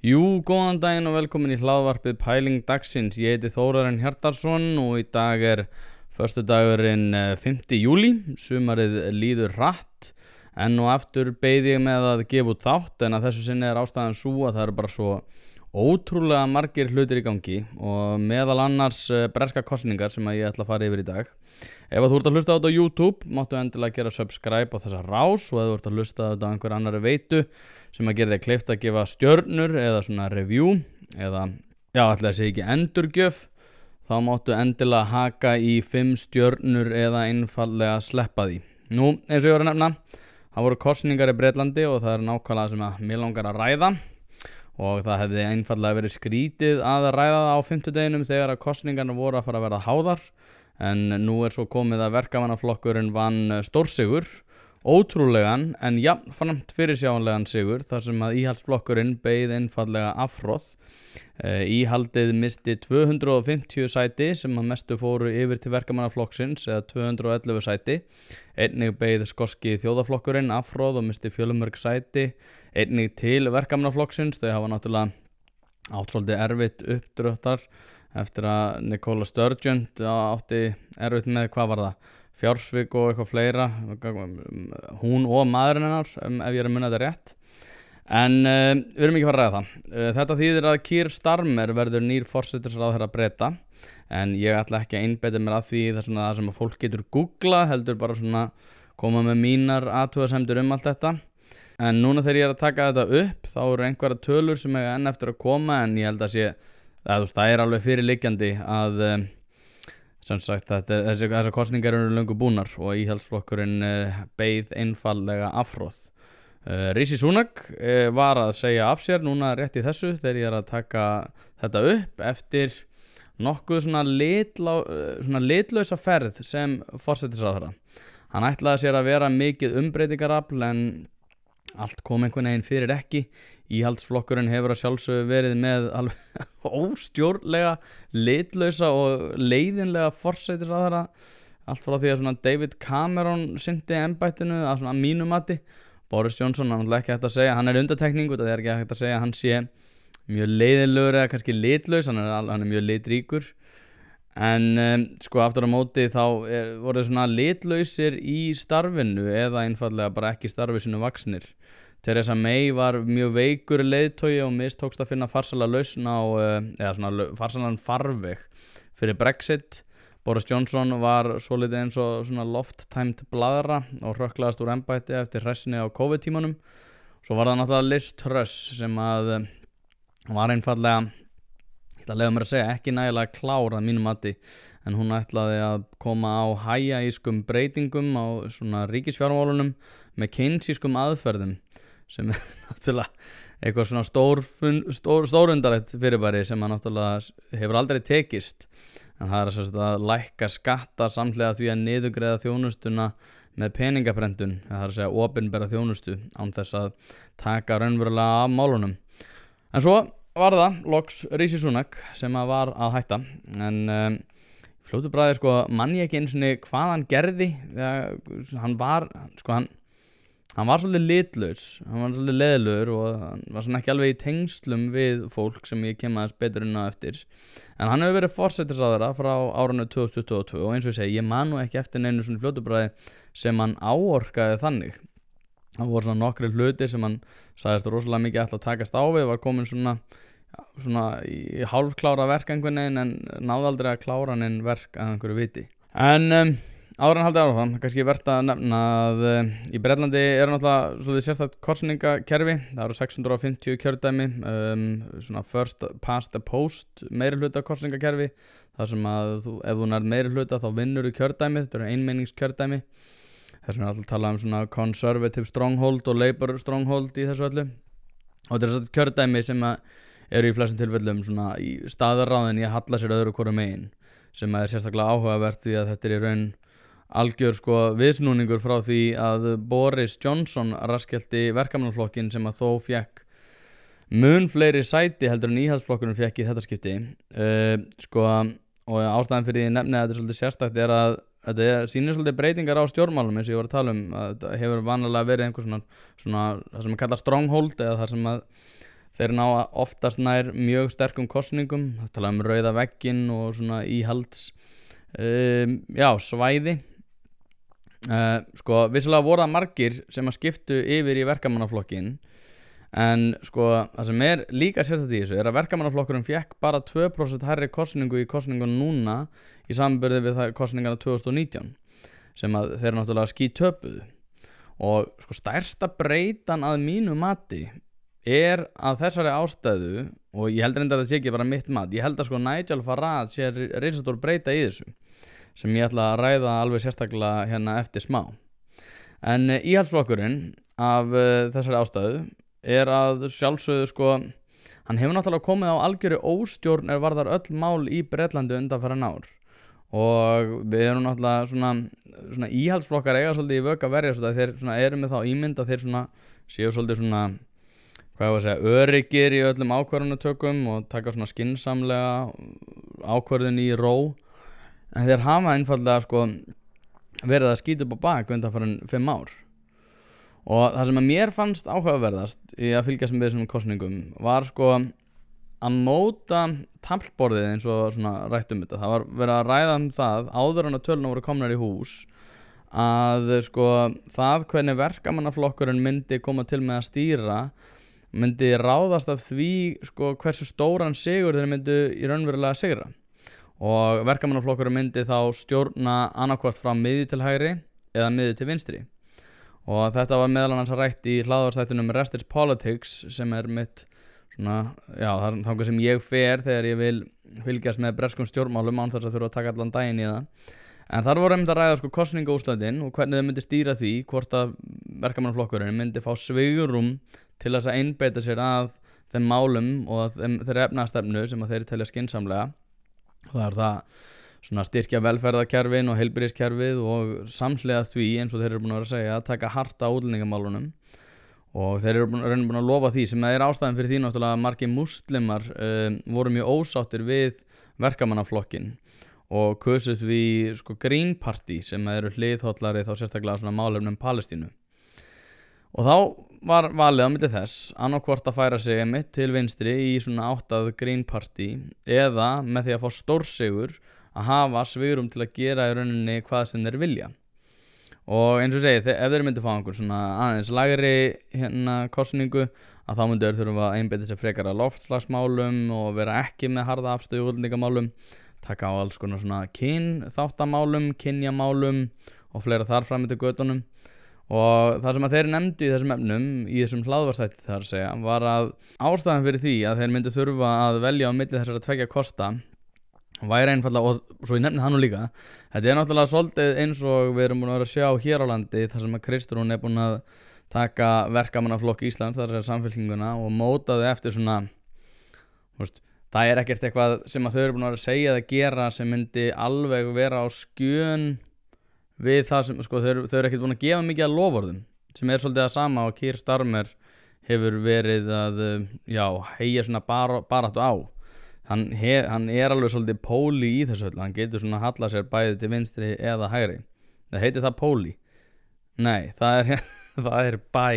Jú, góðan daginn og velkomin í hlaðvarpið Pæling dagsins. Ég heiti Þórarinn Hjartarson og í dag er föstudagurinn 5. júlí. Sumarið líður hratt. Enn og aftur beið ég með að gefa út þátt, en að þessu sinni er ástæðan sú að það eru bara svo ótrúlega margir hlutir í gangi og meðal annars breska kosningar sem að ég ætla að fara yfir í dag. Ef þú ert að hlusta á þetta á YouTube, máttu endilega gera subscribe á þessa rás, og ef þú ert að hlusta á þetta á einhver annari veitu sem að gera þig kleift að gefa stjörnur eða svona review eða, ætla að segja ekki endurgjöf, þá máttu endilega haka í 5 stjörnur eða einfallega sleppa því. Nú, eins og ég var að nefna, það voru kosningar í Bretlandi og það er nákvæmlega sem að mér langar að ræða, og það hefði einfallega verið skrítið að ræða það á 5. þegar að kosningarna voru að fara að verða háðar, en nú er svo komið að verkamannaflokkurinn vann stórsigur, ótrúlegan en jafnframt fyrirsjáanlegan sigur, þar sem að íhaldsflokkurinn beið einfallega afhroð. Íhaldið misti 250 sæti sem að mestu fóru yfir til verkamannaflokksins, eða 211 sæti. Einnig beið skoski þjóðaflokkurinn afhroð og misti fjölmörg sæti einnig til verkamannaflokksins. Þau hafa náttúrulega átt svolítið erfitt uppdráttar eftir að Nicola Sturgeon átti erfitt með, hvað var það, fjársvik og eitthvað fleira, hún og maðurinn hennar, ef ég er að munna þetta rétt. En við erum ekki að fara að ræða það. Þetta þýðir að Keir Starmer verður nýr forsætisráðherra Breta, en ég ætla ekki að einbeita mér að því það sem að fólk getur googlað, heldur bara svona koma með mínar athugasemdir allt þetta. En núna þegar ég er að taka þetta upp, þá eru einhverja tölur sem eiga enn eftir að koma, en ég held að það er alveg fyrirliggjandi að sem sagt, þessar kosningar eru löngu búnar og íhaldsflokkurinn beið einfallega afhroð. Rishi Sunak var að segja af sér núna rétt í þessu þegar ég er að taka þetta upp eftir nokkuð svona litlausa ferð sem forsætisráðherra. Hann ætlaði sér að vera mikið umbreytingarafl, en allt kom einhvern veginn fyrir ekki. Íhaldsflokkurinn hefur að sjálfsögðu verið með alveg óstjórnlega, litlausa og leiðinlega forsætisráðherra, allt frá því að svona David Cameron sinnti embættinu að svona mínu mati. Boris Johnson, hann er ekki hægt að segja, hann er undantekning, það er ekki hægt að segja að hann sé mjög leiðinlegur eða kannski litlaus, hann er mjög litríkur. En sko aftur á móti þá voru svona litlausir í starfinu eða einfallega bara ekki starfi sinu vaxnir. Theresa May var mjög veikur leiðtogi og mistókst að finna farsæla lausn á, eða svona farsælan farveg fyrir Brexit. Boris Johnson var svolítið eins og svona lofttæmt bladra og hrökklaðast úr embætti eftir hressinni á COVID-tímanum. Svo var það náttúrulega Liz Truss sem að var einfallega, ég ætla að leyfa mér að segja, ekki nægilega klár að mínu mati, en hún ætlaði að koma á hæjaískum breytingum á svona ríkisfjármálunum með keynesískum aðferðum, sem er náttúrulega eitthvað svona stórundarlegt fyrirbæri sem að náttúrulega hefur aldrei tekist. En það er að lækka skatta samhliða því að niðurgreiða þjónustuna með peningaprentun, það er að segja opinbera þjónustu, án þess að taka raunverulega af málunum. En svo var það loks Rishi Sunak sem að var að hætta, en fljótu bræði mann ég ekki einu sinni hvað hann gerði. Hann var svolítið litlaus, hann var svolítið leiðilegur og hann var svona ekki alveg í tengslum við fólk sem ég kem aðeins betur inn á eftir. En hann hefur verið forsætisráðherra frá árinu 2022 og eins og ég segi, ég man nú ekki eftir neinu svona fljótubræði sem hann áorkaði þannig. Það voru svona nokkri hluti sem hann sagðist rosalega mikið ætla að takast á við, var komin svona í hálfklára verk einhvern veginn, en náði aldrei að klára hann verk að einhverju viti. En áður en haldið áfram, kannski verðt að nefna að í Bretlandi er náttúrulega svolítið sérstakt kosningakerfi. Það eru 650 kjördæmi, svona first past the post meirihluta kosningakerfi, þar sem að ef þú nær meirihluta þá vinnur þú kjördæmi, þetta eru einmenningskjördæmi. Þess vegna er alltaf talað svona conservative stronghold og labour stronghold í þessu öllu. Og þetta er svona kjördæmi sem eru í flestum tilfellum svona í staðarráðin í að halla sér öðru hvoru megin, sem er sérstaklega áhugavert því að þetta er í raun algjör viðsnúningur frá því að Boris Johnson raskellti verkamannaflokkin, sem að þó fekk mun fleiri sæti heldur en íhaldsflokkurinn fekk í þetta skipti. Og ástæðan fyrir því nefni að þetta er svolítið sérstakt er að þetta sýnir svolítið breytingar á stjórnmálum, eins og ég var að tala um. Þetta hefur vanalega verið einhver svona það sem að kalla stronghold, eða það sem að þeir ná oftast nær mjög sterkum kosningum, það tala rauða vegginn og svona íhalds svæði. Sko vissulega voru það margir sem að skiptu yfir í verkamannaflokkin, en sko það sem líka sérstætt í þessu að verkamannaflokkurinn fékk bara 2% hærri kosningu í kosningunum núna í samanburði við það kosningarna 2019 sem að þeir náttúrulega skítöpuðu. Og sko stærsta breytan að mínu mati að þessari ástæðu, og ég held reyndar að það sé ekki bara mitt mat, ég held að sko Nigel Farage sé risastór breyta í þessu sem ég ætla að ræða alveg sérstaklega hérna eftir smá. En íhaldsflokkurinn af þessari ástæðu að sjálfsögðu sko, hann hefur náttúrulega komið á algjöru óstjórn varðar öll mál í Bretlandi undanfarin ár, og við erum náttúrulega svona íhaldsflokkar eiga svolítið í vök að verja svo að þeir svona eru með þá ímynd að þeir svona séu svolítið svona, hvað ég að segja, öryggir í öllum ákvörðunatökum og taka svona skynsamlega ákvörðun í ró, en þeir hafa einfaldlega sko verið að skýta upp á bak undanfarin 5 ár. Og það sem að mér fannst áhugaverðast í að fylgjast með þessum kosningum var sko að móta taflborðið eins og svona rætt þetta. Það var verið að ræða það áður en að töluna voru komnar í hús, að sko það hvernig verkamannaflokkurinn myndi koma til með að stýra myndi ráðast af því sko hversu stóran sigur þeir myndu í raunverulega sigra. Og verkamannaflokkurinn myndi þá stjórna annarkvort frá miðju til hægri eða miðju til vinstri. Og þetta var meðal annars rætt í hlaðvarpsþættinum Rest is Politics, sem mitt svona, þangað sem ég fer þegar ég vil fylgjast með breskum stjórnmálum án þess að þurfa að taka allan daginn í það. En þar voru að ræða sko kosningaúrslitin og hvernig þau myndi stýra því, hvort að verkamannaflokkurinn myndi fá svigrúm til þess að einbeita sér að þeim málum og þeirri efnahagsstefnu sem að þeir telja skynsamlega. Það það svona styrkja velferðarkerfin og heilbrigðiskerfið og samhliða því, eins og þeir eru búin að vera að segja, að taka hart á útlendingamálunum. Og þeir eru búin að lofa því, sem ástæðan fyrir því náttúrulega að margir muslimar voru mjög ósáttir við verkamannaflokkin og kusu því sko Green Party, sem eru hliðhollari þá sérstaklega svona málefnum Palestínu. Og þá var valið á milli þess annarkvort að færa sig einmitt til vinstri í svona áttað Green Party eða með því að fá stórsigur að hafa svigrúm til að gera í rauninni hvað sem þeir vilja. Og eins og segi, ef þeir myndu fá einhver svona aðeins lægri kosningu, að þá myndu þeir þurfa að einbeita sér frekar að loftslagsmálum og vera ekki með harða afstöðu útlendingamálum, taka á alls konar svona kynþáttamálum, kynjamálum og fleira þar fram eftir götunum. Og það sem að þeir nefndu í þessum efnum í þessum hlaðvarpsþætti þar að segja var að ástæðan fyrir því að þeir myndu þurfa að velja á milli þessara tveggja kosta væri einfaldlega, og svo ég nefni það nú líka, þetta náttúrulega svolítið eins og við erum búin að vera að sjá hér á landi þar sem að Kristrún búin að taka verkamannaflokk Íslands, þar að Samfylkinguna, og móta þau eftir svona, það ekkert eitthvað sem að þau eru búin að vera að segja eða gera sem myndi alveg vera á skjön við það sem, sko, þau eru ekkert búin að gefa mikið að loforðum, sem svolítið að sama og Keir Starmer hefur verið að heyja svona baráttu á. Hann alveg svolítið póli í þessu öllu, hann getur svona að halla sér bæði til vinstri eða hægri. Það heitir það póli? Nei, það bæ,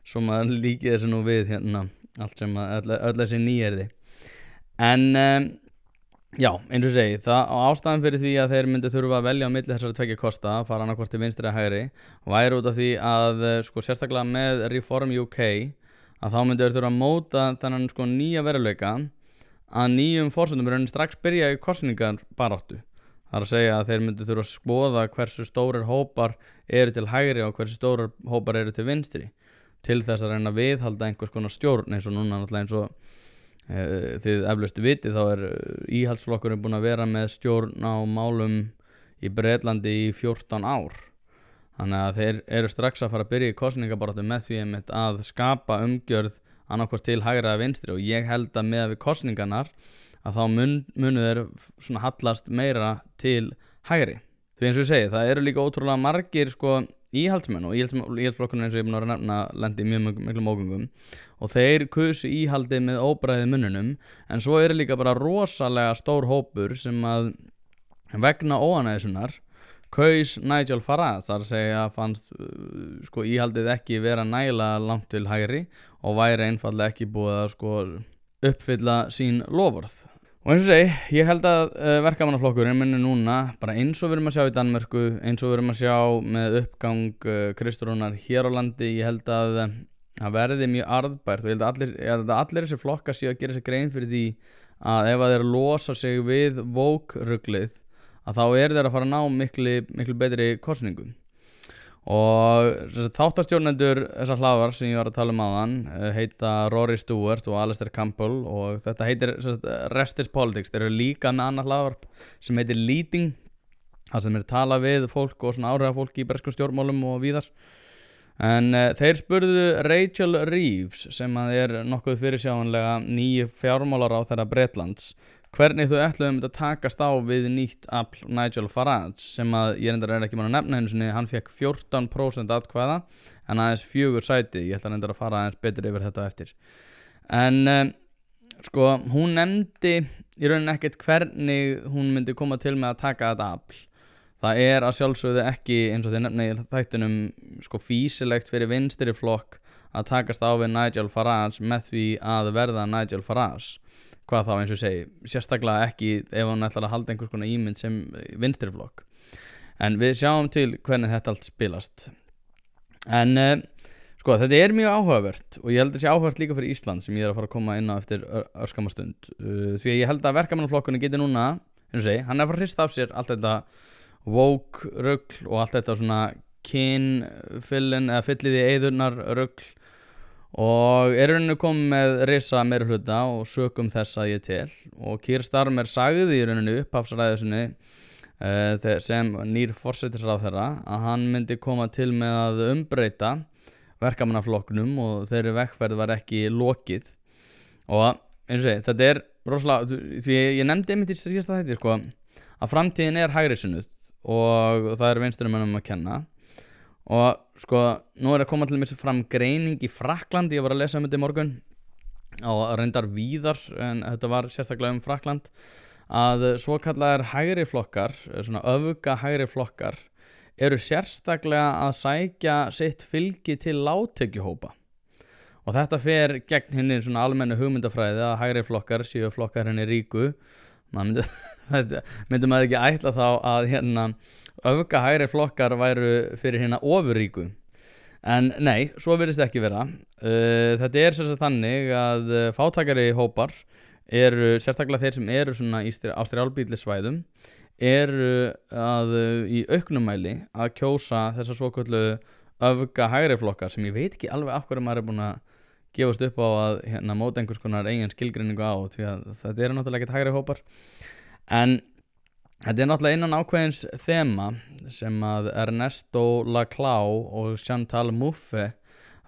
svo maður líkið þessu nú við hérna, allt sem öll þessi nýjerði. En eins og segi, ástæðan fyrir því að þeir myndu þurfa að velja á milli þessari tveggja kosta, fara annarkvort til vinstri eða hægri, væri út af því að sko sérstaklega með Reform UK að þá myndu þeir þurfa að móta þennan sko nýja veruleika að nýjum forsendum raunin strax byrja í kosningar baráttu. Það að segja að þeir myndu þurfa að skoða hversu stórir hópar eru til hægri og hversu stórir hópar eru til vinstri til þess að reyna að viðhalda einhvers konar stjórn, eins og núna náttúrulega eins og þið eflaust vitið þá íhaldsflokkurinn búin að vera með stjórn á málum í Bretlandi í 14 ár. Þannig að þeir eru strax að fara að byrja í kosningabaráttu með því að skapa umgjörð annarkvort til hægri eða vinstri, og ég held að með við kosningarnar að þá munu þeir svona hallast meira til hægri. Því eins og ég segi, það eru líka ótrúlega margir sko íhaldsmenn, og íhaldsflokkurinn eins og ég er búin að nefna lendi í mjög miklum ógöngum, og þeir kusu íhaldið með óbræði mununum, en svo líka bara rosalega stór hópur sem að vegna óánægjunar kaus Nigel Farage, þar að segja fannst sko íhaldið ekki vera nægilega langt til hægri og væri einfallega ekki búið að sko uppfylla sín loforð. Og eins og segi, ég held að verkamannaflokkurinn muni núna, bara eins og við erum að sjá í Danmörku, eins og við erum að sjá með uppgang Kristrúnar hér á landi, ég held að það verði mjög arðbært og ég held að allir þessi flokkar séu að gera sér grein fyrir því að ef að þeir losa sig við woke-ruglið, að þá þeir að fara að ná miklu betri kosningum. Og þáttastjórnendur þessar hlaðvarps sem ég var að tala áðan heita Rory Stewart og Alistair Campbell og þetta heitir Rest is Politics. Þeir eru líka með annað hlaðvarp sem heitir Leading, það sem tala við fólk og svona áhrifafólk í breskum stjórnmálum og víðar. En þeir spurðu Rachel Reeves, sem nokkuð fyrirsjáanlega nýju fjármálaráðherra Bretlands, hvernig þau ætluðu að takast á við nýtt afl Nigel Farage, sem ég reyndar ekki mann að nefna hennu sinni. Hann fekk 14% atkvæða en aðeins 4 sæti. Ég ætla reyndar að fara aðeins betur yfir þetta eftir. En sko, hún nefndi í rauninni ekkert hvernig hún myndi koma til með að taka þetta afl. Það að sjálfsögðu ekki, eins og þeir nefna í þættinum, sko físilegt fyrir vinstri flokk að takast á við Nigel Farage með því að verða Nigel Farage. Hvað þá, eins og ég segi, sérstaklega ekki ef hann ætlar að halda einhvers konar ímynd sem vinstriflokk. En við sjáum til hvernig þetta allt spilast. En sko, þetta mjög áhugavert og ég held að þetta sé áhugavert líka fyrir Ísland sem ég að fara að koma inn á eftir örskamma stund. Því að ég held að verkamannaflokkurinn geti núna, eins og segi, hann að fara að hrista af sér allt þetta woke rugl og allt þetta svona kynfyllin eða fylliði eyðurnar rugl og rauninni komið með risa meirihluta og sökum þess að ég tel og Keir Starmer sagði í rauninni upphafsræðu sinni sem nýr forsætisráðherra að hann myndi koma til með að umbreyta verkamannaflokknum og þeirri vegferð var ekki lokið. Og eins og segi, þetta rosalega, því ég nefndi einmitt í síðasta þætti sko, að framtíðin hægrisinnuð og það vinstrimönnum að kenna. Og sko, nú að koma til mér fram greining í Frakklandi, ég var að lesa þetta í morgun og reyndar víðar, en þetta var sérstaklega Frakkland, að svokallaðir hægri flokkar, svona öfga hægri flokkar, eru sérstaklega að sækja sitt fylgi til lágtekjuhópa. Og þetta fer gegn hinni svona almennu hugmyndafræði að hægri flokkar séu flokkar henni ríku. Myndi maður ekki ætla þá að öfga hægri flokkar væru fyrir hérna ofurríku. En nei, svo virðist ekki vera. Þetta sem sagt þannig að fátækari hópar eru, sérstaklega þeir sem eru svona á strjálbýlisvæðum, eru í auknum mæli að kjósa þessa svoköllu öfga hægri flokkar sem ég veit ekki alveg af hverju maður búin að gefast upp á að móta einhvers konar eigin skilgreiningu á, því að þetta náttúrulega ekkert hægri hópar. En þetta náttúrulega innan ákveðins þema sem að Ernesto Laclau og Chantal Mouffe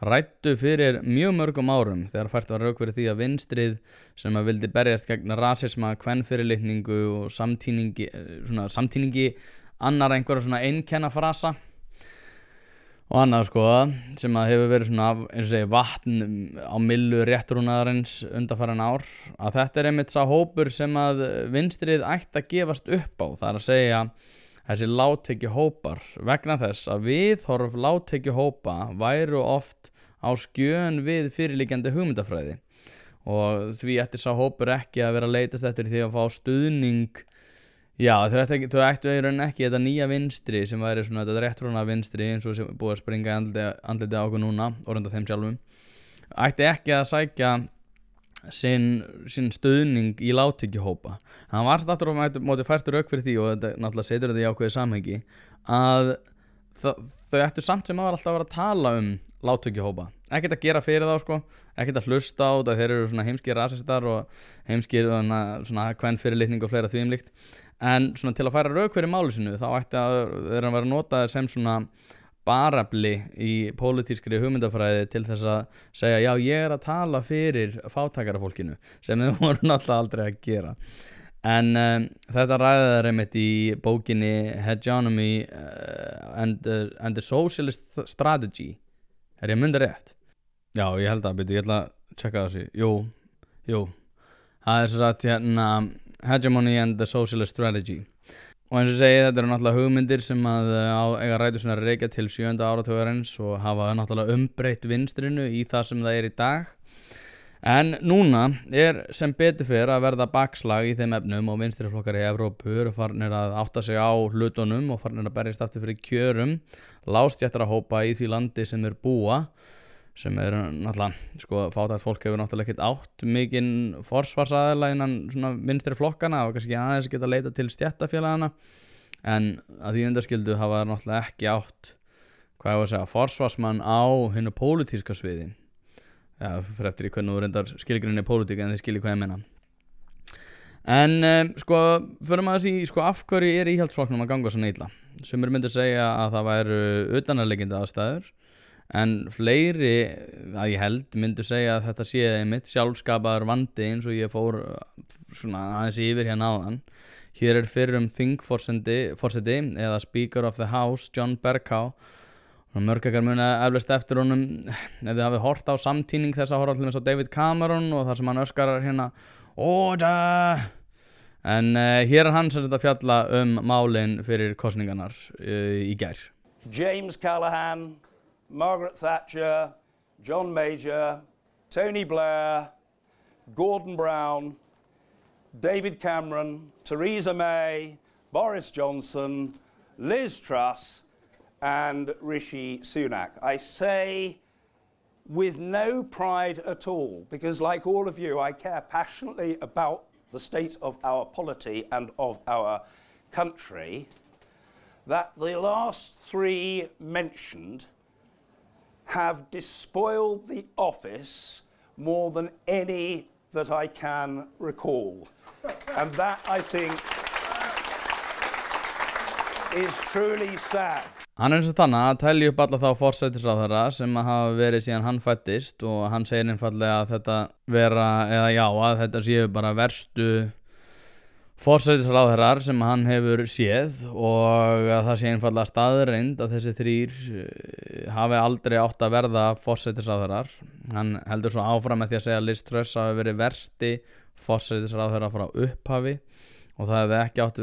ræddu fyrir mjög mörgum árum þegar fært var rauk fyrir því að vinstrið sem að vildi berjast gegn rasisma, kvenfyrirlitningu og samtíningi annar einhverja svona einkennafrasa og annað sko sem að hefur verið svona, eins og segi, vatn á millu réttrúnaðarins undanfarin ár, að þetta einmitt sá hópur sem að vinstrið ætti að gefast upp á. Það að segja þessi lágtekjuhópar, vegna þess að viðhorf lágtekjuhópa væru oft á skjön við fyrirliggjandi hugmyndafræði og því ætti sá hópur ekki að vera að leitast eftir því að fá stuðning. Já, þau ættu í rauninni ekki þetta nýja vinstri sem væri svona þetta réttrúna vinstri eins og sem búið að springa andlitið á okkur núna og reynda þeim sjálfum, ætti ekki að sækja sinn stuðning í lágtekjuhópa. Hann var aftur á móti færstur rauk fyrir því og þetta náttúrulega setur þetta í ákveðið samhengi að þau ættu samt sem alltaf að vera að tala lágtekjuhópa, ekkert að gera fyrir þá sko, ekkert að hlusta á það, þeir eru svona heimskir rasistar og heimskir svona kvenfyrirlitning og fleira því líkt. En svona til að færa rauk fyrir máli sinu þá ætti þeir að vera notaðir sem svona barefli í pólitískri hugmyndafræði til þess að segja já, ég að tala fyrir fátækarafólkinu sem þau voru náttúrulega aldrei að gera. En þetta ræðir einmitt í bókinni Hegemony and the Socialist Strategy. Ég myndi rétt? Já, ég held að, ég ætla að checka þessi. Jú. Það svo sagt Hegemony and the Socialist Strategy. Og eins og segi, þetta eru náttúrulega hugmyndir sem að eiga rætur svona reykja til 7. áratugarins og hafa náttúrulega umbreytt vinstrinu í það sem það í dag. En núna sem betur fer að verða bakslag í þeim efnum og vinstriflokkar í Evrópu eru farnir að átta sig á hlutunum og farnir að berjast aftur fyrir kjörum lágstjættara hópa í því landi sem þeir búa, sem eru náttúrulega, sko, fátækt fólk hefur náttúrulega ekkert átt mikinn forsvarsaðila innan svona vinstri flokkana og kannski aðeins geta leita til stjættafélagana, en að því undarskildu hafa það náttúrulega ekki átt, hvað ég var að segja, forsvarsmann á hinu pólitíska sviði. Já, fyrir eftir í hvernig þú reyndar skilgrinni pólitík en þið skiljið hvað ég meina. En sko, förum að þessi, sko, af hverju íhaldsflokknum að ganga svona illa? Sumir myndu segja að það væru utanarleikindi aðstæður, en fleiri að ég held myndu segja að þetta sé einmitt sjálfskapaður vandi eins og ég fór svona aðeins yfir hérna áðan. Hér fyrrum þingforseti eða Speaker of the House, John Bercow. Mörg ekkert muni eflaust eftir honum ef þið hafið hort á samtíning þess að horfa til þess á David Cameron og þar sem hann öskarar hérna Order! En hér hann sem þetta fjalla málin fyrir kosningarnar í gær. James Callaghan, Margaret Thatcher, John Major, Tony Blair, Gordon Brown, David Cameron, Theresa May, Boris Johnson, Liz Truss and Rishi Sunak. I say with no pride at all, because like all of you, I care passionately about the state of our polity and of our country, that the last three mentioned have despoiled the office more than any that I can recall. And that, I think, is truly sad. Hann eins og þannig að telja upp alla þá forsætisráðherra sem hafa verið síðan hann fæddist og hann segir einfallega að þetta að þetta séu bara verstu forsætisráðherrar sem hann hefur séð og að það sé einfallega staðreind að þessi þrír hafi aldrei átt að verða forsætisráðherrar. Hann heldur svo áfram með því að segja að Liz Truss hafi verið versti forsætisráðherra frá upphafi og það hefði átt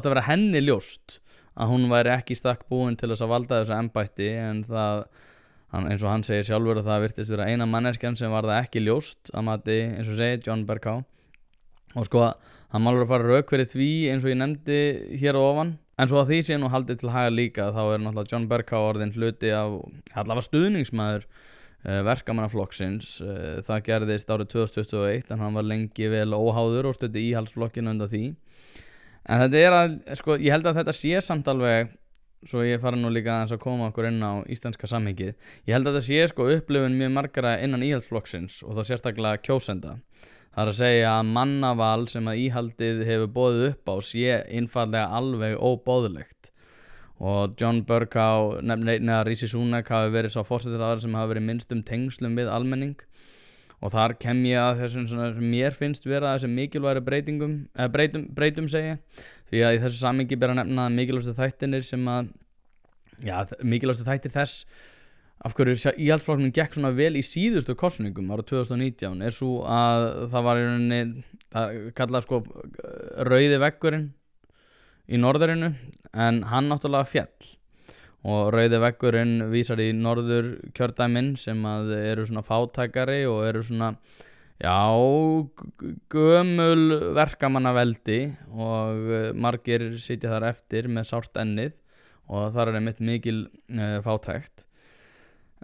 að vera henni ljóst að hún væri ekki stakk búin til þess að valda þessu embætti, en eins og hann segir sjálfur að það virtist vera eina manneskjan sem var það ekki ljóst að mati, eins og segir John Bercow. Og sko, hann má alveg fara rauk fyrir því eins og ég nefndi hér á ofan, en svo að því sé nú haldið til haga líka þá náttúrulega John Bercow orðinn hluti af allavega stuðningsmaður verkamannaflokksins. Það gerðist árið 2021 en hann var lengi vel óháður og studdi íhaldsflokkinu undan því. En þetta sko, ég held að þetta sé samt alveg, svo ég fara nú líka aðeins að koma okkur inn á íslenska samhengið, ég held að þetta sé sko upplifun mjög margara innan íhaldsflokksins og þá sérstaklega kjósenda. Það að segja að mannaval sem að íhaldið hefur boðið upp á sé einfallega alveg óboðlegt. Og John Bercow nefnir að Rishi Sunak hafi verið sá forsætisráðherra sem hafi verið minnstum tengslum við almenning. Og þar kem ég að þessum sem mér finnst vera þessum mikilværi breytum segja, því að í þessu samhengi ber að nefna mikilvægstu þættinir sem að, mikilvægstu þættir þess af hverju íhaldsflokknum gekk svona vel í síðustu kosningum árið 2019 svo að það var í rauninni, það kallað sko rauði veggurinn í norðurinu, en hann náttúrulega fjall. Og rauði veggurinn vísar í norður kjördæmin sem að eru svona fátækari og eru svona, gömul verkamannaveldi og margir sitja þar eftir með sárt ennið og þar einmitt mikil fátækt.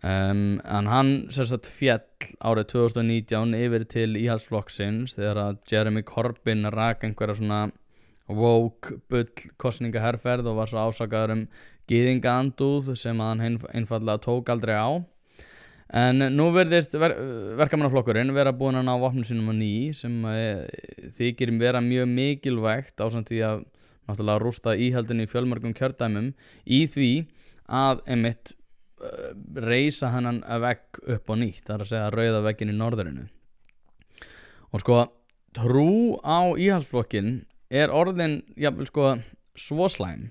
En hann sérstætt fjall árið 2019 yfir til íhaldsflokksins þegar að Jeremy Corbyn rak einhverja svona woke bull kosningaherferð og var svo ásakaður gyðingaandúð sem að hann einfallega tók aldrei á. En nú virðist verkamannaflokkurinn vera búinn að ná vopnum sínum á ný sem þykir vera mjög mikilvægt ásamt því að náttúrulega rústa íhaldinu í fjölmörgum kjördæmum í því að einmitt reisa hennan vegg upp á nýtt, það er að segja rauða vegginn í norðurinu. Og sko, trú á íhaldsflokkinn orðin jafnvel sko svo slæm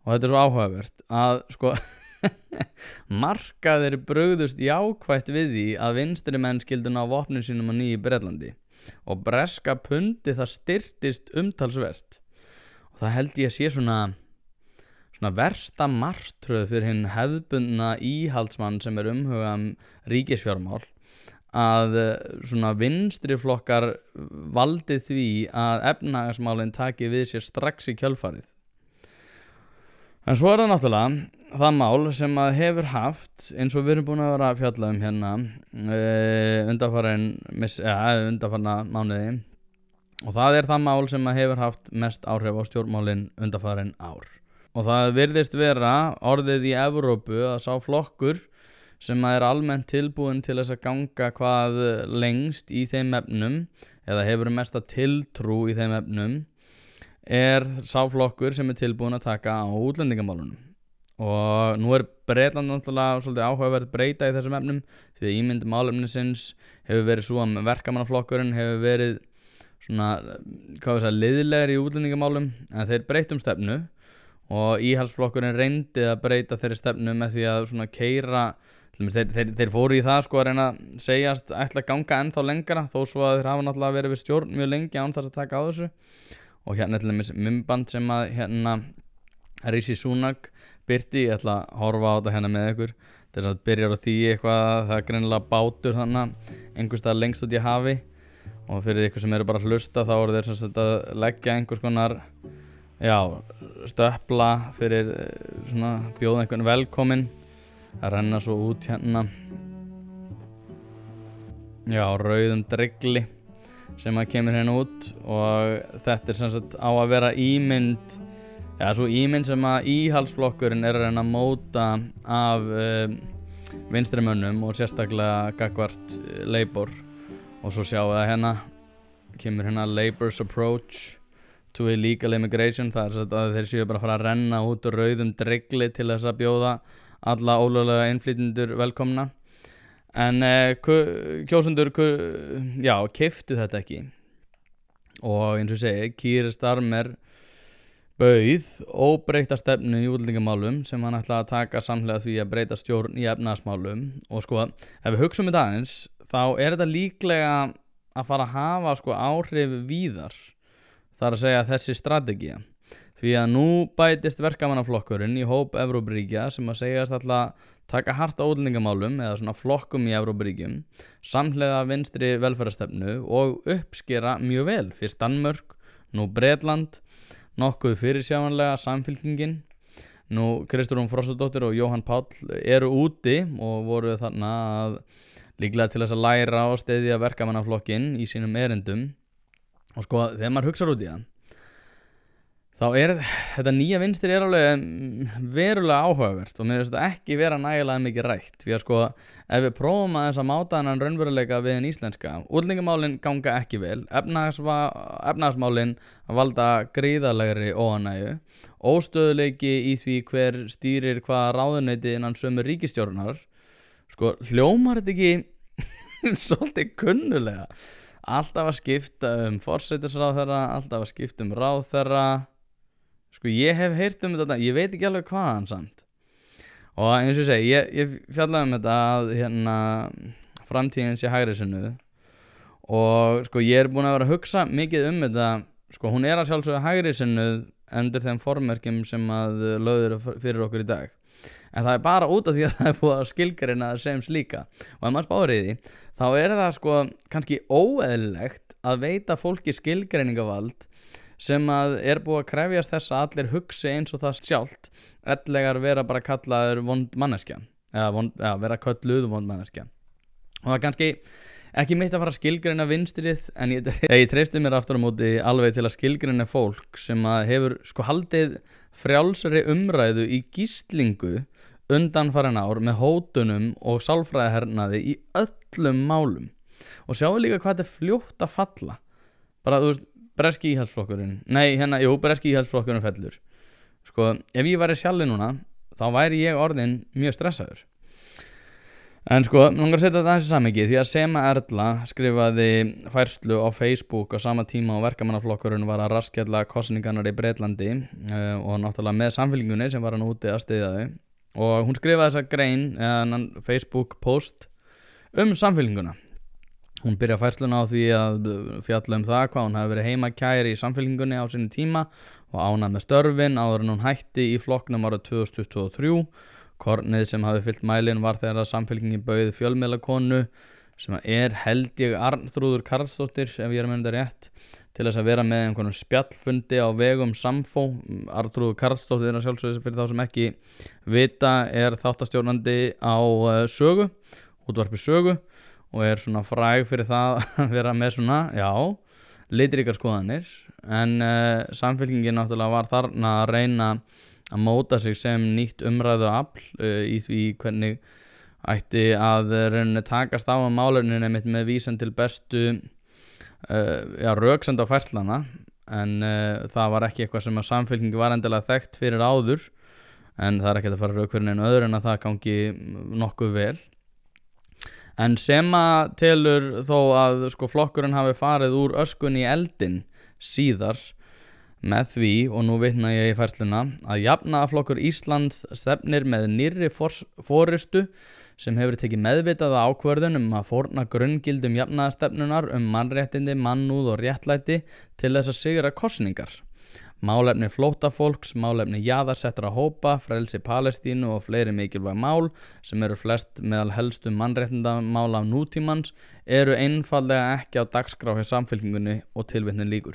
og þetta svo áhugavert að sko markaðir brugðust jákvætt við því að vinstri menn skildu ná vopnum sínum á ný í Bretlandi og breska pundi það styrktist umtalsvert það held ég að sé svona versta martröð fyrir hinn hefðbundna íhaldsmann sem umhugað ríkisfjármál að svona vinstri flokkar valdi því að efnahagsmálin taki við sér strax í kjölfarið. En svo það náttúrulega það mál sem að hefur haft, eins og við erum búin að vera að fjalla hérna undanfarna mánuði, og það það mál sem að hefur haft mest áhrif á stjórnmálin undanfarin ár. Og það virðist vera orðið í Evrópu að sá flokkur sem að almennt tilbúin til þess að ganga hvað lengst í þeim efnum, eða hefur mesta tiltrú í þeim efnum, sá flokkur sem tilbúin að taka á útlendingamálunum. Og nú Bretland náttúrulega svolítið áhugaverð breyta í þessum efnum, því að ímynd málefnisins hefur verið svo að verkamannaflokkurinn hefur verið svona, liðlegir í útlendingamálum, en þeir breytum stefnu og íhaldsflokkurinn reyndi að breyta þeirri stefnu með því að svona keyra. Þeir fóru í það sko að reyna að segjast ætla að ganga ennþá lengra, þó svo að þeir hafa náttúrulega verið við stjórn mjög lengi án þess að taka á þessu. Og hérna til dæmis myndband sem að hérna Rishi Sunak birti, ég ætla að horfa á þetta hérna með ykkur. Þess að byrjar á því eitthvað, það greinilega bátur þannig einhvers staðar lengst út í hafi, og fyrir ykkur sem eru bara að hlusta þá eru þeir sem sagt að leggja einhvers konar stöpla fyrir svona bjóða einhvern velkominn að renna svo út hérna rauðum dregli sem að kemur hérna út, og þetta sem sagt á að vera ímynd svo ímynd sem að íhaldsflokkurinn að reyna að móta af vinstrimönnum og sérstaklega gagnvart Labour. Og svo sjáum við að hérna kemur hérna Labour's approach to illegal immigration, það að þeir séu bara að fara að renna út rauðum dregli til þess að bjóða alla ólöglega innflytjendur velkomna. En kjósendur keyptu þetta ekki, og eins og ég segi, Keir Starmer bauð óbreytta stefnu í útlendingamálum sem hann ætlaði að taka samhliða því að breyta stjórn í efnahagsmálum. Og sko, ef við hugsum þetta aðeins, þá þetta líklega að fara að hafa áhrif víðar, það að segja þessi strategía. Því að nú bætist verkamannaflokkurinn í hóp Evrópuríkja sem að segjast alltaf taka hart á útlendingamálum eða svona flokkum í Evrópuríkjum, samhliða vinstri velferðarstefnu og uppskera mjög vel. Fyrst Danmörk, nú Bretland, nokkuð fyrirsjáanlega Samfylkingin, nú Kristrún Frostadóttir og Jóhann Páll eru úti og voru þarna að líklega til þess að læra og styðja verkamannaflokkinn í sínum erindum. Og sko, þegar maður hugsar út í það, þá þetta nýja vinstri alveg verulega áhugavert, og mér finnst þetta ekki vera nægilega mikið rætt. Því að sko, ef við prófum að þess að máta þennan raunveruleika við hinn íslenska, útlendingamálin ganga ekki vel, efnahagsmálin valda gríðarlegri óánægju, óstöðuleiki í því hver stýrir hvaða ráðuneyti innan sömu ríkisstjórnar. Sko, hljómar þetta ekki svolítið kunnulega? Alltaf að skipta forsætisráðherra, alltaf að skipta ráðherra. Sko, ég hef heyrt þetta, ég veit ekki alveg hvaðan samt. Og eins og ég segi, ég fjallaði þetta að hérna framtíðin sé hægri sinnuð. Og sko, ég búin að vera að hugsa mikið þetta. Sko, hún að sjálfsögðu hægri sinnuð undir þeim formerkjum sem að lögður fyrir okkur í dag. En það bara út af því að það búið að skilgreina sem slíka. Og ef maður spáir í því, þá það sko kannski óeðlilegt að veita fólki skilgreiningavald sem að búið að krefjast þess að allir hugsi eins og það sjálft, ellegar vera bara kallaður vond manneskja, eða vera kölluð vond manneskja. Og það kannski ekki mitt að fara að skilgreina vinstrið, en ég treysti mér aftur á móti alveg til að skilgreina fólk sem að hefur sko haldið frjálsri umræðu í gíslingu undanfarin ár með hótunum og sálfræðihernaði í öllum málum. Og sjáum líka hvað þetta fljótt að falla. Bara, þú veist, breski íhaldsflokkurinn. Breski íhaldsflokkurinn fellur. Sko, ef ég væri sjálfur núna, þá væri ég orðinn mjög stressaður. En sko, langar að setja þetta aðeins í samhengi, því að Sema Erla skrifaði færslu á Facebook á sama tíma og verkamannaflokkurinn var að raskjalla kosningarnar í Bretlandi og náttúrulega með Samfylkingunni sem var hann úti að styðja þau. Og hún skrifaði þessa grein, Facebook post Samfylkinguna. Hún byrjaði færsluna á því að fjalla það hvað hún hafi verið heimakær í Samfylkingunni á sinni tíma og ánægð með störfin áður en hún hætti í flokknum árið 2023. Kornið sem hafi fyllt mælinn var þegar að Samfylkingin bauð fjölmiðlakonu sem held ég Arnþrúður Karlsdóttir, ef ég með þetta rétt, til þess að vera með einhvern spjallfundi á vegum Samfó. Arnþrúður Karlsdóttir að sjálfsögðu fyrir þá sem ekki vita þáttastjórnandi á Sögu, útvarpi Sögu, og svona fræg fyrir það að vera með svona, litríkar skoðanir, en Samfylkingin náttúrulega var þarna að reyna að móta sig sem nýtt umræðu afl í því hvernig ætti að reyna takast á málefnin einmitt með vísan til bestu röksemda færslana, en það var ekki eitthvað sem að Samfylkingi var endilega þekkt fyrir áður, en það ekki að fara rök fyrir neinu öðru en að það gangi nokkuð vel. En sem að telur þó að flokkurinn hafi farið úr öskunni í eldin síðar með því, og nú vitna ég í færsluna, að Jafnaðarflokkur Íslands stefnir með nýrri forystu sem hefur tekið meðvitaða ákvörðun að fórna grunngildum jafnaðarstefnunar mannréttindi, mannúð og réttlæti til þess að sigra kosningar. Málefni flóttafólks, málefni jaðarsettra hópa, frelsi Palestínu og fleiri mikilvæg mál sem eru flest meðal helstu mannréttindamála af nútímans eru einfaldlega ekki á dagskrá hjá Samfylkingunni og tilvitnun lýkur.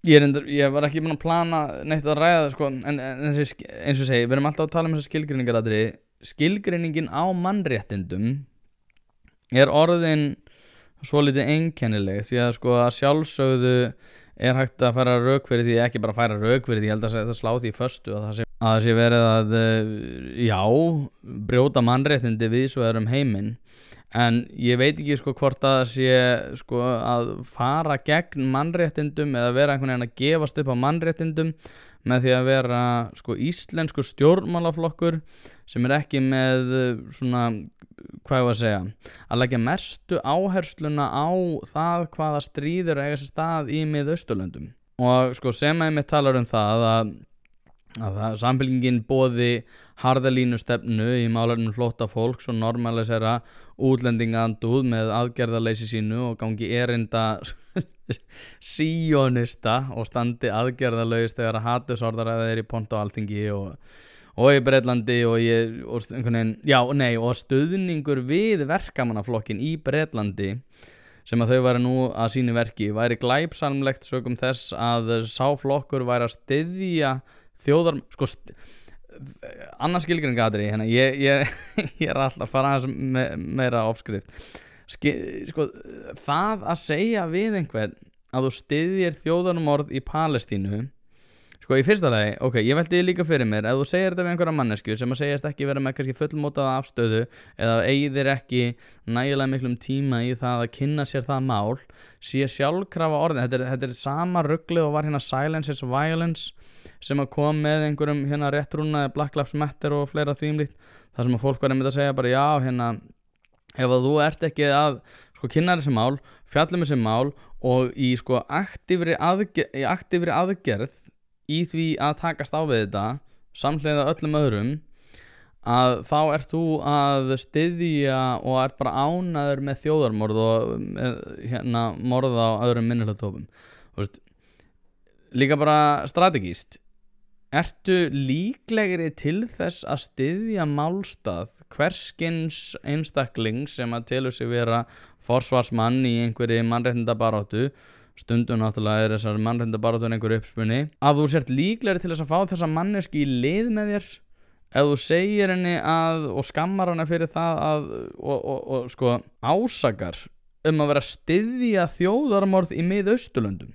Ég var ekki búinn að plana neitt að ræða, en eins og segi, við erum alltaf að tala um þessar skilgreiningaratriði. Skilgreiningin á mannréttindum orðin svolítið einkennileg, því að sjálfsögðu hægt að færa rök fyrir því, ekki bara færa rök fyrir því, ég held að það slá því föstu að það sé verið að brjóta mannréttindi víðsvegar heiminn, en ég veit ekki hvort að það sé að fara gegn mannréttindum eða vera einhvern veginn að gefast upp á mannréttindum með því að vera íslensku stjórnmálaflokkur sem ekki með svona, hvað ég var að segja, að leggja mestu áhersluna á það hvaða stríður eiga sér stað í Miðausturlöndum. Og sem að ég talar um það að Samfylkingin boði harðalínu stefnu í málefnum flóttafólks og normalisera útlendingaandúð með aðgerðaleysi sínu og gangi erinda síonista og standi aðgerðalaust þegar hatursorðaræði í Pontu á Alþingi og í Bretlandi og stuðningur við verkamannaflokkin í Bretlandi sem að þau væri nú að sínu verki væri glæpsamlegt sögum þess að sá flokkur væri að styðja þjóðar annars skilgreiningadri, ég alltaf að fara aðeins meira ofskrift. Það að segja við einhvern að þú styðjir þjóðarmorð í Palestínu, í fyrsta lagi, ég velti líka fyrir mér, ef þú segir þetta við einhverja mannesku sem að segjast ekki vera með kannski fullmótaða afstöðu eða eigðir ekki nægilega miklum tíma í það að kynna sér það mál, sé sjálfkrafa orðin, þetta sama ruglið og var Silence is Violence sem að kom með einhverjum réttrúna Black Lives Matter og fleira þvíumlíkt, þar sem að fólk var einmitt að segja bara ef að þú ert ekki að kynna þessi mál, fjallum þessi mál og í aktífri aðgerð í því að takast á við þetta samhliða öllum öðrum, að þá ert þú að styðja og ert bara ánæður með þjóðarmorð og morð á öðrum minnihlutahópum. Líka bara strategíst, ertu líklegri til þess að styðja málstað hverskins einstakling sem að telur sig vera forsvarsmann í einhverju mannréttindabaráttu, stundum náttúrulega þessar mannréttindabaráttu einhverju uppspunni, að þú sért líklegri til þess að fá þessa mannesku í lið með þér ef þú segir henni og skammar hana fyrir það og ásakar að vera að styðja þjóðarmorð í Miðausturlöndum.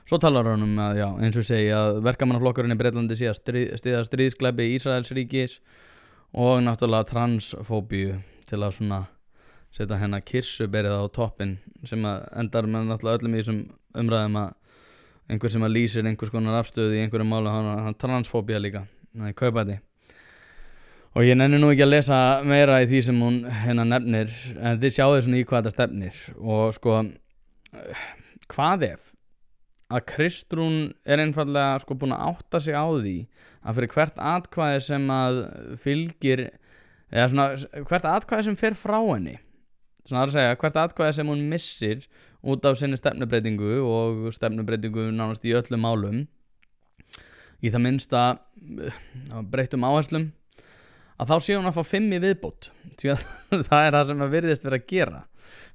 Svo talar hann að, eins og segi, að verkamannaflokkurinn í Bretlandi sé að styðja stríðsglæpi Ísraelsríkis og náttúrulega transfóbíu til að setja hennar kirsuberið á toppinn, sem að endar með náttúrulega öllum í þessum umræðum að einhver sem að lýsir einhvers konar afstöðu í einhverju máli, hann transfóbía líka, hann kaupa þetta. Og ég nenni nú ekki að lesa meira í því sem hún nefnir, en þið sjáðu í hvað þetta stefnir. Og hvað ef að Kristrún einfaldlega búin að átta sig á því að fyrir hvert atkvæði sem að fylgir, eða hvert atkvæði sem fer frá henni, svona að segja, hvert atkvæði sem hún missir út af sinni stefnubreitingu og stefnubreitingu nánast í öllum málum, í það minnsta breyttum áherslum, að þá sé hún að fá 5 í viðbót, því að það er það sem að virðist vera að gera.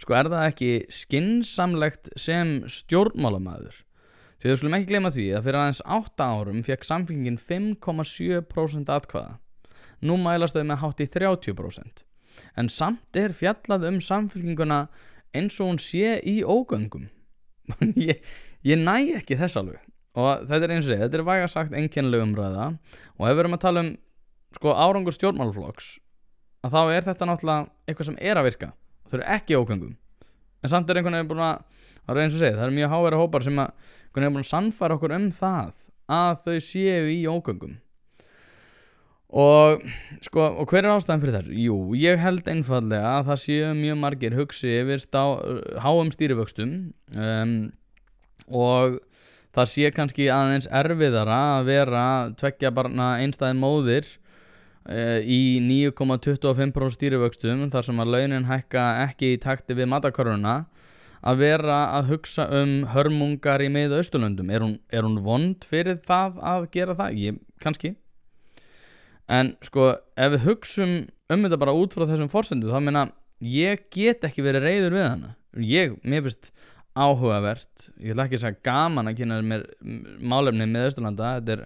Sko er það ekki skynsamlegt sem stjórnmálamaður? Því við skulum ekki gleyma því að fyrir aðeins 8 árum fekk Samfylkingin 5,7% atkvæða. Nú mælast þau með hátt í 30%. En samt er fjallað Samfylkinguna eins og hún sé í ógöngum. ég næ ekki þess alveg. Og þetta er eins og segja, þetta er vægast sagt einkennileg umræða, og ef við erum að tala sko árangur stjórnmálaflokks, að þá er þetta náttúrulega eitthvað sem er að virka. Þau eru ekki í ógöngum. En samt er einhvern veginn búin það er eins og segja, það eru mjög háværa hópar sem einhvern veginn búin að sannfæra okkur það að þau séu í ógöngum. Og hver er ástæðan fyrir þessu? Jú, ég held einfaldlega að það séu mjög margir hugsi yfir háum stýrivöxtum, og það sé kannski aðeins erfiðara að vera 2 barna einstæð móðir í 9,25% stýrivöxtum, þar sem að launin hækka ekki í takti við matarkörfuna, að vera að hugsa hörmungar í Mið-Austurlöndum. Er hún vond fyrir það að gera það? Kannski. En ef við hugsum þetta bara út frá þessum forsendum, þá meina ég get ekki verið reiður við hana. Mér finnst áhugavert, ég ætla ekki að segja gaman að kynna mér málefni Mið-Austurlanda, þetta er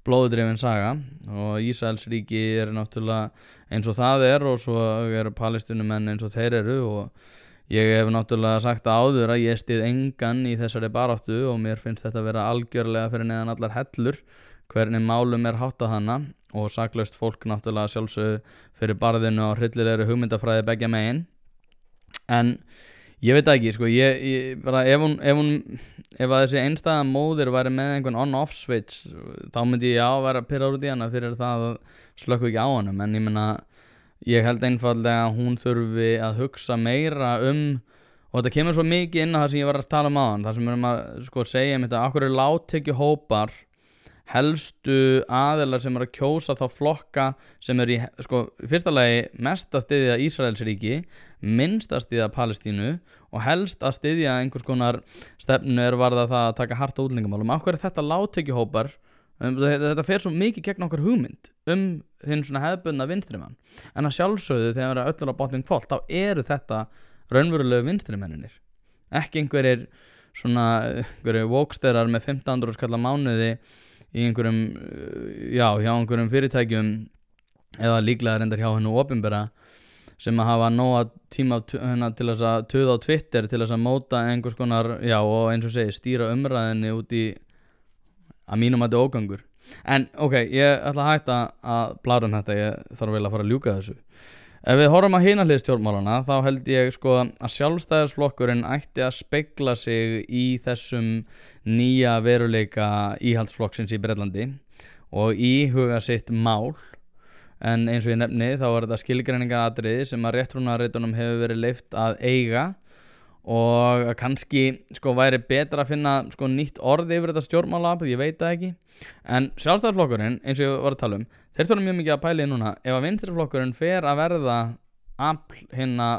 blóðdrifin saga, og Ísraelsríki er náttúrulega eins og það er, og svo eru Palestínumenn eins og þeir eru, og ég hef náttúrulega sagt áður að ég styð engan í þessari baráttu, og mér finnst þetta vera algjörlega fyrir neðan allar hellur hvernig málum er háttað hana, og saklaust fólk náttúrulega sjálfsögðu fyrir barðinu á hryllilegri hugmyndafræði beggja megin. En ég veit ekki, ég bara, ef að þessi einstæða móðir væri með einhvern on-off switch, þá myndi ég vera pirraður út í hana fyrir það að slökku ekki á honum. En ég meina, ég held einfaldlega að hún þurfi að hugsa meira og þetta kemur svo mikið inn á það sem ég var að tala áðan, það sem erum að segja þetta, akkur er lágtekjuhópar helstu aðilar sem að kjósa þá flokka sem í fyrsta lagi mest að styðja Ísraelsríki, minnst að styðja Palestínu, og helst að styðja einhvers konar stefnu varða það að taka hart á útlendingamálum. Af hverju er þetta lágtekjuhópar? Þetta fer svo mikið gegn okkar hugmynd hinn svona hefðbundna vinstrimann. En að sjálfsögðu þegar öllur á botninn hvolft, þá eru þetta raunverulegu vinstrimenninir. Ekki einhverjir vóksterar með 1500 skall á mánuði í einhverjum, hjá einhverjum fyrirtækjum, eða líklega reyndar hjá hennu opinbera, sem að hafa nóga tíma til þess að tuða á Twitter til þess að móta einhvers konar, og eins og segi, stýra umræðinni út í að mínum að þetta ógangur. En ég ætla að hætta að blára þetta, ég þarf vel að fara að ljúka þessu. Ef við horfum á hina hlið stjórnmálana, þá held ég að Sjálfstæðisflokkurinn ætti að spegla sig í þessum nýja veruleika íhaldsflokksins í Bretlandi og íhuga sitt mál. En eins og ég nefni, þá var þetta skilgreiningaratriði sem að réttrúnaðarritunum hefur verið leyft að eiga, og kannski væri betra að finna nýtt orð yfir þetta stjórnmálaafl, ég veit það ekki. En Sjálfstæðisflokkurinn, eins og ég var að tala þeir þurfa mjög mikið að pæla í núna, ef að vinstriflokkurinn fer að verða afl hinna,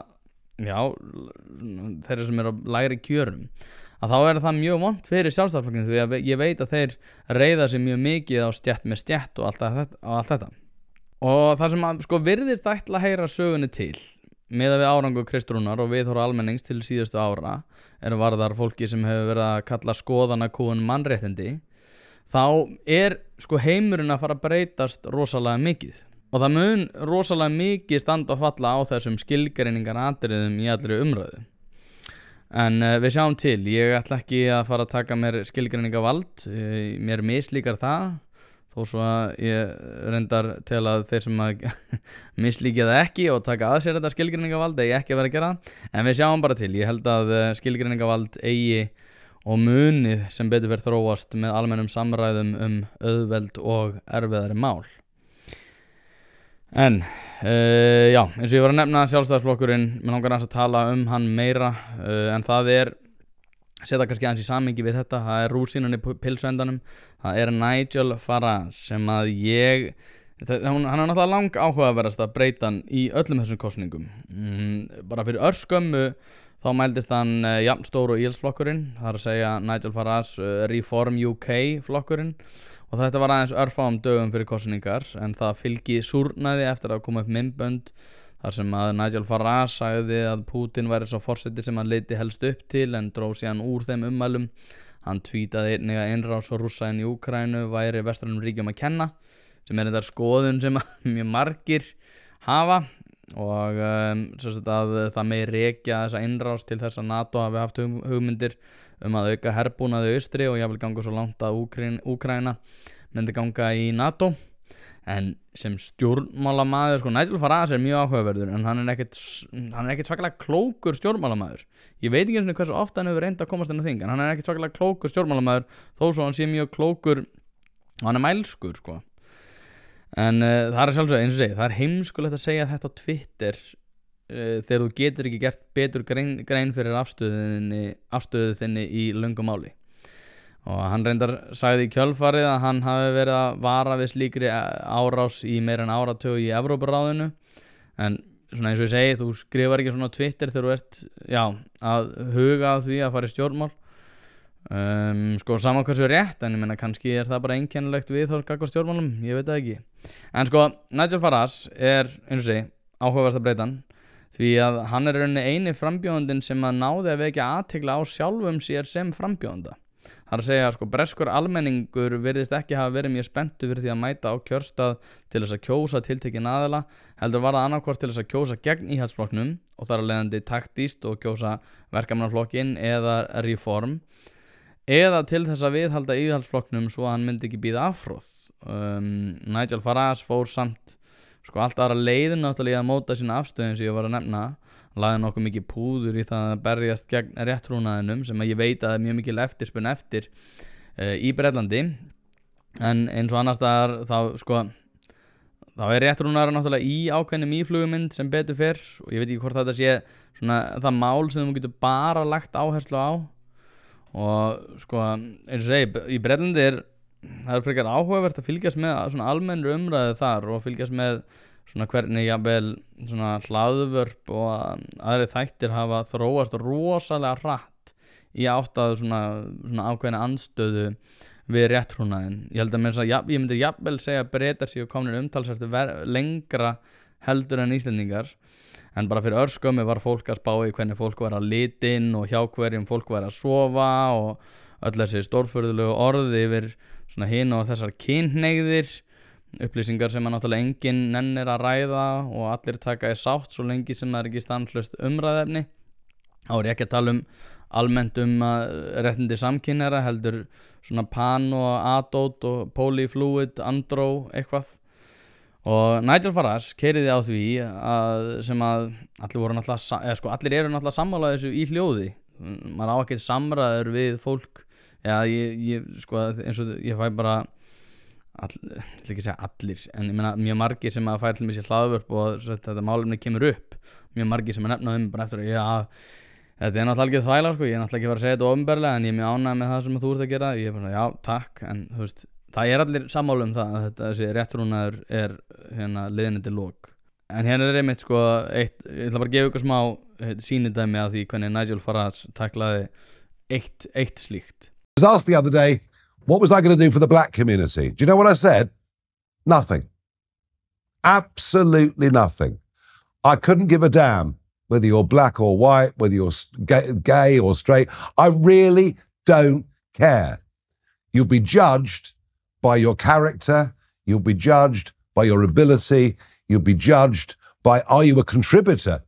þeirra sem eru á lægri kjörum, að þá er það mjög vont fyrir Sjálfstæðisflokkinn, því að ég veit að þeir reiða sig mjög mikið á stétt með stétt og allt þetta. Og það sem að virðist ætla að heyra sögunni til, miðað við árangur Kristrúnar og viðhorf almennings til síðustu ára, varðar fólki sem hefur verið að kalla skoðanakúgun mannréttindi, þá er heimurinn að fara að breytast rosalega mikið. Og það mun rosalega mikið standa og falla á þessum skilgreiningaratriðum í allri umræðu. En við sjáum til, ég ætla ekki að fara að taka mér skilgreiningavald, mér mislíkar það, þó svo að ég reyndar til að þeir sem að mislíkja það ekki og taka að sér þetta skilgreiningavald eigi ekki að vera að gera. En við sjáum bara til, ég held að skilgreiningavald eigi og munið sem betur verið þróast með almennum samræðum auðveld og erfiðari mál. En eins og ég var að nefna Sjálfstæðisflokkurinn, mér langar að tala hann meira, en það setja kannski aðeins í samhengi við þetta, það er rúsínan í pylsuendanum, það er Nigel Farage, sem að ég Hann er náttúrulega lang áhugaverðast að breyta hann í öllum þessum kosningum. Bara fyrir örskömmu þá mældist hann jafnstór og íhaldsflokkurinn, það er að segja Nigel Farage Reform UK flokkurinn, og þetta var aðeins örfáum dögum fyrir kosningar, en það fylgi súrnaði eftir að koma upp myndbönd þar sem að Nigel Farage sagði að Putin væri svo forseti sem hann leiti helst upp til, en dró síðan úr þeim ummælum. Hann tweetaði einnig að innrás Rússa inn í Úkraínu væri vestrænum ríkjum að kenna, sem þetta skoðun sem mjög margir hafa, og að það megi rekja þessa innrás til þess að NATO hafi haft hugmyndir að auka herbúnaði í austri og jafnvel ganga svo langt að Úkraína myndi ganga í NATO. En sem stjórnmálamaður, Nigel Farage mjög áhugaverður, en hann er ekkert svakalega klókur stjórnmálamaður. Ég veit ekki hversu ofta hann hefur reynd að komast inn á þing, en hann er ekkert svakalega klókur stjórnmálamaður, þó svo hann sé mjög klókur og hann er mælskur, En það er sjálfsög, eins og segi, það er heimskulegt að segja þetta á Twitter þegar þú getur ekki gert betur grein fyrir afstöðu þinni í löngu máli. Og hann reyndar sagði í kjölfarið að hann hafi verið að vara við slíkri árás í meira en áratug í Evrópuráðinu, en svona eins og ég segi, þú skrifar ekki svona á Twitter þegar þú ert að huga að því að fara í stjórnmál. Saman hversu rétt, en ég meina kannski er það bara einkennilegt við þá gagnvart stjórnmálum, ég veit það ekki. En Nigel Farage er, eins og segi, áhugaverðasta breytan, því að hann er í rauninni eini frambjóðandinn sem að náði að vekja athygli á sjálfum sér sem frambjóðanda. Það er að segja, breskur almenningur virðist ekki hafa verið mjög spenntur fyrir því að mæta á kjörstað til þess að kjósa tiltekinn aðila, heldur var það annarkvort til þess að kjósa gegn íhaldsflokknum og þar að leiðandi taktíst og kjósa verkamannaflokkinn eða Reform, eða til þess að viðhalda íhaldsflokknum svo að hann myndi ekki bíða afhroð. Nigel Farage fór samt allt aðra leiðin náttúrulega að móta sína afstöðin sem ég var að nefna, lagði nokkuð mikið púður í það að berjast gegn réttrúnaðinum sem að ég veit að er mjög mikil eftirspurn eftir í Bretlandi, en eins og annars staðar þá er réttrúnaður náttúrulega í ákveðnum íflugumynd sem betur fyrr, og ég veit ekki hvort þetta sé það mál sem þú getur bara lagt áherslu á. Og eins og segi, í Bretlandi það er frekar áhugavert að fylgjast með almennri umræðu þar og fylgjast með hvernig jafnvel hlaðvörp og aðri þættir hafa þróast rosalega hratt í átt að ákveðna andstöðu við réttrúnaðinn. Ég myndi jafnvel segja að Bretar séu komnir umtalsvert lengra heldur en Íslendingar, en bara fyrir örskömmu var fólk að spá í hvernig fólk var að litin og hjá hverjum fólk var að sofa og öll þessi stórfurðulegu orði yfir hin og þessar kynhneigðir, upplýsingar sem að náttúrulega enginn nennir að ræða og allir taka í sátt svo lengi sem það er ekki stanslaust umræðefni. Þá er ég ekki að tala almennt réttindi samkynhneigðra, heldur pan og adót og polyfluid, andró, eitthvað. Og Nigel Farage keiriði á því sem að allir eru náttúrulega sammála þessu í hljóði. Maður á ekkert samræður við fólk, eins og ég fæ bara ég ætla ekki að segja allir, en ég meina mjög margir sem að færa til mig sér hlaðvörp og þetta málefni kemur upp, mjög margir sem að nefna bara eftir að þetta er náttúrulega algjör þvæla, ég er náttúrulega ekki að fara að segja þetta ofinberlega, en ég er mjög ánægð með það sem þú ert að gera. Ég er bara, takk, en þú veist, það er allir sammála það að þessi réttrúnaður er leiðinni til lok. En hérna er einmitt ég ætla bara að gefa ykkur smá sýnidæmi af því hvernig Nigel Farage taklaði eitt slíkt. I was asked the other day, what was I going to do for the black community? Do you know what I said? Nothing. Absolutely nothing. I couldn't give a damn whether you're black or white, whether you're gay or straight. I really don't care. You'll be judged by your character. You'll be judged by your ability. You'll be judged by, are you a contributor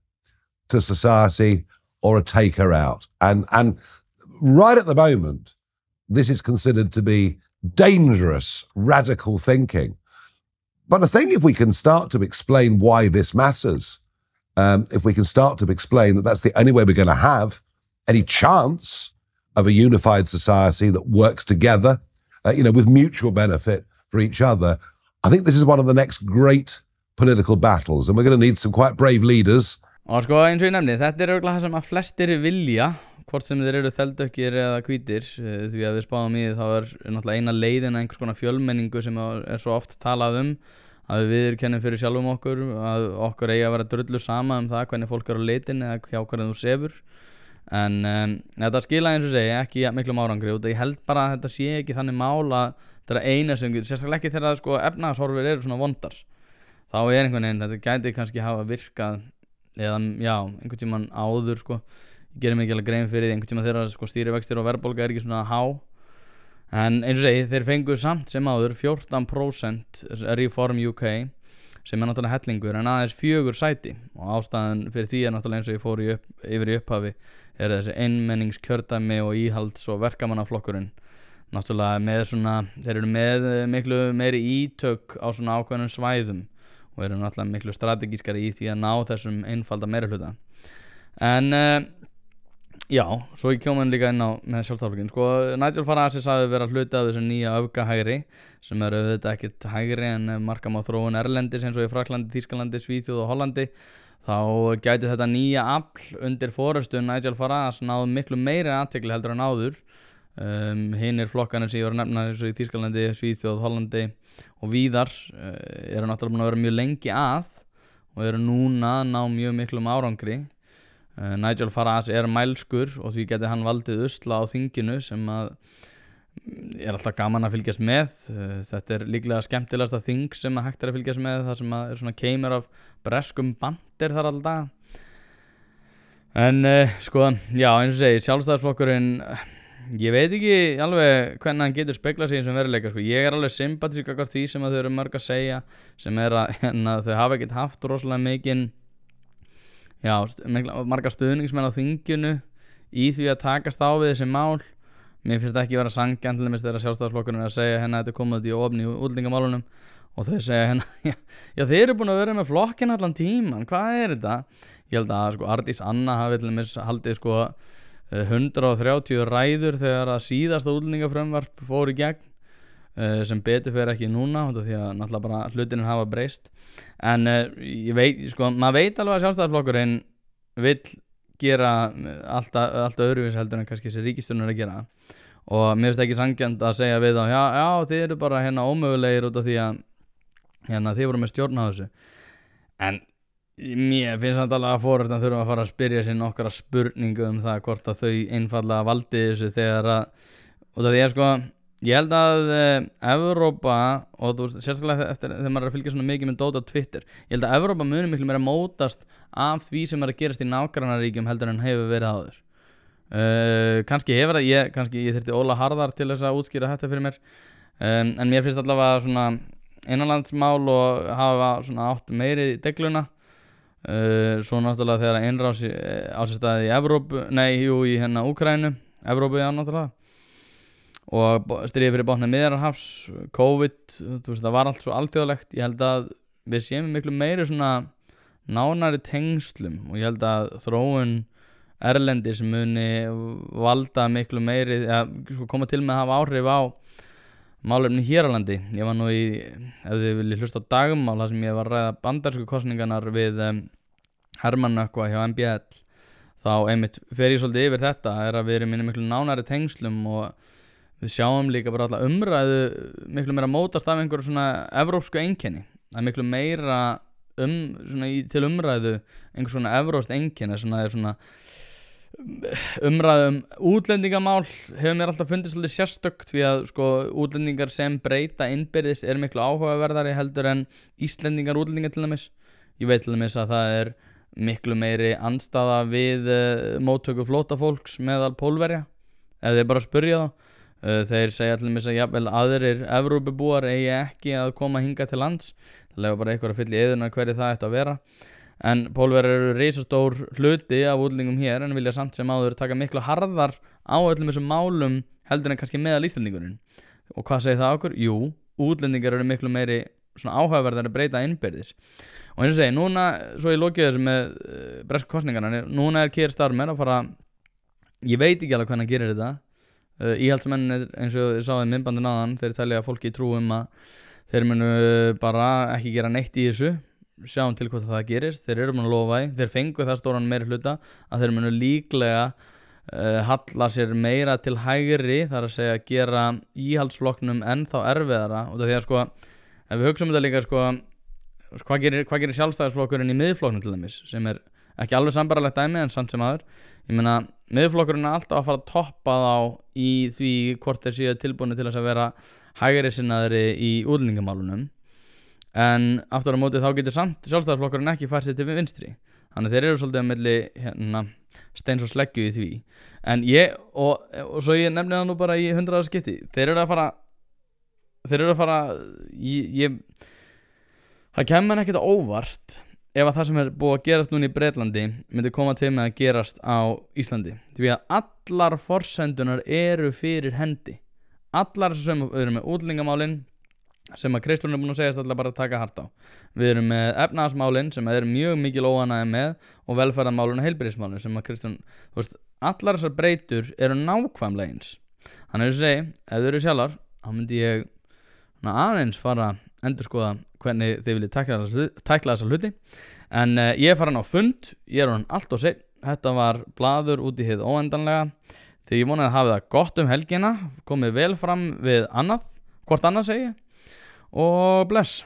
to society or a taker out? And right at the moment, this is considered to be dangerous, radical thinking. But I think if we can start to explain why this matters, if we can start to explain that that's the only way we're going to have any chance of a unified society that works together, with mutual benefit for each other, I think this is one of the next great political battles, and we're going to need some quite brave leaders. Og eins og ég nefni, þetta er örugglega það sem að flestir vilja, hvort sem þeir eru þeldökkir eða hvítir, því að við spáum í þá er náttúrulega eina leiðin að einhvers konar fjölmenningu sem er svo oft talað að við viðurkennum fyrir sjálfum okkur að okkur eigi að vera drullu sama það hvernig fólk á leitin eða hjá hvernig þú sefur en þetta skilaði eins og segi ekki miklum árangri og ég held bara að þetta sé ekki þannig mál að þetta er eina sem sérstaklega ekki þegar sko efnahagshorfur eru svona vondar þá einhvern veginn þetta gæti kannski hafa virkað eða einhvern tímann áður sko ég gerir mig ekki alveg grein fyrir því einhvern tímann þegar sko stýrivextir og verðbólga er ekki svona há en eins og segi, þeir fengu samt sem áður 14% Reform UK sem er náttúrulega hellingur en aðeins 4 sæti og ástæðan fyrir því er náttúrulega eins og ég fór yfir í upphafi er þessi einmenningskjördæmi og íhalds- og verkamannaflokkurinn náttúrulega með svona, þeir eru með miklu meiri ítök á svona ákveðnum svæðum og eru náttúrulega miklu strategískari í því að ná þessum einfalda meirihluta en já, svo ég kjóma líka inn á með sjálfstæðarflokkin sko, Nigel Farage sagði vera hluti af þessu nýja öfgahægri sem eru auðvitað ekkert hægri en marka má þróun erlendis eins og í Fraklandi, Þýskalandi, Svíþjóð og Hollandi þá gæti þetta nýja afl undir forystu Nigel Farage náð miklu meiri athygli heldur en áður hinir flokkarnir sem ég var að nefna eins og í Þýskalandi, Svíþjóð, Hollandi og víðar eru náttúrulega búin að vera mjög lengi að og eru núna að ná mjög miklum árangri Nigel Farage er mælskur og því geti hann valdið usla á þinginu sem að er alltaf gaman að fylgjast með þetta er líklega skemmtilegasta þing sem að hægt er að fylgjast með það sem að er svona keimur af breskum bandir þar alltaf en sko já eins og segi sjálfstæðisflokkurinn ég veit ekki alveg hvernig hann getur speglað sig sem veruleika sko. Ég er alveg sympatísk akkar því sem að þau eru mörg að segja sem er að þau hafa ekkert haft rosalega mikinn marga stuðningsmenn á þinginu í því að takast á við þessi mál mér finnst það ekki vera sanngjarnt til dæmis þegar sjálfstæðisflokkurinn er að segja hérna þetta er komið út í ofn í útlendingamálunum og þau segja hérna já þeir eru búin að vera með flokkin allan tíman hvað er þetta? Ég held að sko Arndís Anna hafi til dæmis haldið sko 130 ræður þegar að síðasta útlendingafrumvarp fór í gegn sem betur fyrir ekki núna því að náttúrulega bara hlutinin hafa breyst en ég veit, sko, maður veit alveg að sjálfstæðisflokkurinn vill gera allt öðruvís heldur en kannski þessi ríkisstjórn er að gera og mér finnst ekki sanngjarnt að segja við þá já þið eru bara hérna ómögulegir út af því að hérna þið voru með stjórn á þessu en mér finnst það alveg að foreldrar þurfa að fara að spyrja sér nokkra spurningu það hvort að þau einfallega valdi þessu þegar að út af því að sko ég held að Evrópa og þú veist, sérstaklega eftir þegar maður er að fylgja svona mikið með dót á Twitter ég held að Evrópa muni miklu meira mótast af því sem er að gerast í nágrannaríkjum heldur en hefur verið áður kannski hefur það, ég þyrfti Óla Harðar til þess að útskýra þetta fyrir mér en mér finnst allavega svona innanlandsmál og hafa svona átt meiri degluna svo náttúrulega þegar innrás á sér staði í Evrópu, í hérna Úkraínu Evrópu náttúrulega og stríði fyrir botni Miðjarðarhafs, COVID, þú veist það var allt svo alþjóðlegt, ég held að við séum miklu meiri svona nánari tengslum og ég held að þróun erlendi sem muni valda miklu meiri, koma til með að hafa áhrif á málefni hér á landi. Ég var nú ef þið viljið hlusta á dagmál þar sem ég var að ræða bandarísku kosningarnar við Hermann Nökkva hjá MBL þá einmitt fer ég svolítið yfir þetta að við erum miklu nánari tengslum og við sjáum líka bara alltaf umræðu miklu meira mótast af einhverju svona evrópsku einkenni. Það er miklu meira til umræðu einhver svona evrópskt einkenni svona umræðu útlendingamál hefur mér alltaf fundist svolítið sérstökt því að sko útlendingar sem breyta innbyrðis er miklu áhugaverðari heldur en Íslendingar útlendingar til dæmis. Ég veit til dæmis að það er miklu meiri andstaða við móttöku flóttafólks meðal Pólverja ef þið bara spyrja þá. Þeir segja til dæmis að jafnvel aðrir Evrópubúar eigi ekki að koma hingað til lands það lega bara eitthvað að fylla í eðuna hverju það ætti að vera en Pólverjar eru risastór hluti af útlendingum hér en vilja samt sem áður taka miklu harðar á öllum þessum málum heldur en kannski meðal Íslendingurinn og hvað segir það okkur? Jú, útlendingar eru miklu meiri svona áhugaverðar að breyta innbyrðis og eins og segi, núna, svo ég lokið þessu með bresku kosningarna, núna er Keir Starmer að fara ég veit ekki alveg hvernig hann gerir þetta íhaldsmenn eins og ég sáði myndbandin áðan þeir telja að fólki trú að þeir munu bara ekki gera neitt í þessu sjáum til hvort það gerist þeir eru búin að lofa þeir fengu það stóran meiri hluta að þeir munu líklega halla sér meira til hægri þar að segja gera íhaldsflokknum ennþá erfiðara og því að sko ef við hugsaum þetta líka sko hvað gerir sjálfstæðisflokkurinn í miðflokknum til dæmis, sem ekki alveg sambaralegt dæmi en samt sem aður. Ég meina, miðflokkurinn alltaf að fara að toppa þá í því hvort þeir séu tilbúinu til þess að vera hægri sinnaðri í útlendingamálunum, en aftur á móti þá getur samt sjálfstæðisflokkurinn ekki fært sér til vinstri, þannig þeir eru svolítið á milli steins og sleggju í því. En og svo ég nefni það nú bara í 100 skipti, þeir eru að fara það kemur ekkert á óvart ef að það sem búið að gerast núna í Bretlandi myndi koma til með að gerast á Íslandi, því að allar forsendunar eru fyrir hendi, allar sem við erum með útlendingamálin sem að Kristrún búin að segjast allar bara að taka hart á, við erum með efnahagsmálin sem er mjög mikil óánægja með og velferðarmálin og heilbrigðismálin sem að Kristrún, allar þessar breytur eru nákvæmlega eins. Þannig að segi, ef þau eru sjálfar þá myndi ég aðeins fara endurskoða hvernig þið viljið tækla þessa hluti, en ég farin á fund, ég orðinn allt og seinn, þetta var blaður út í hið óendanlega, því ég vonaði að hafa það gott helgina, komið vel fram við hvort annað segi, og bless.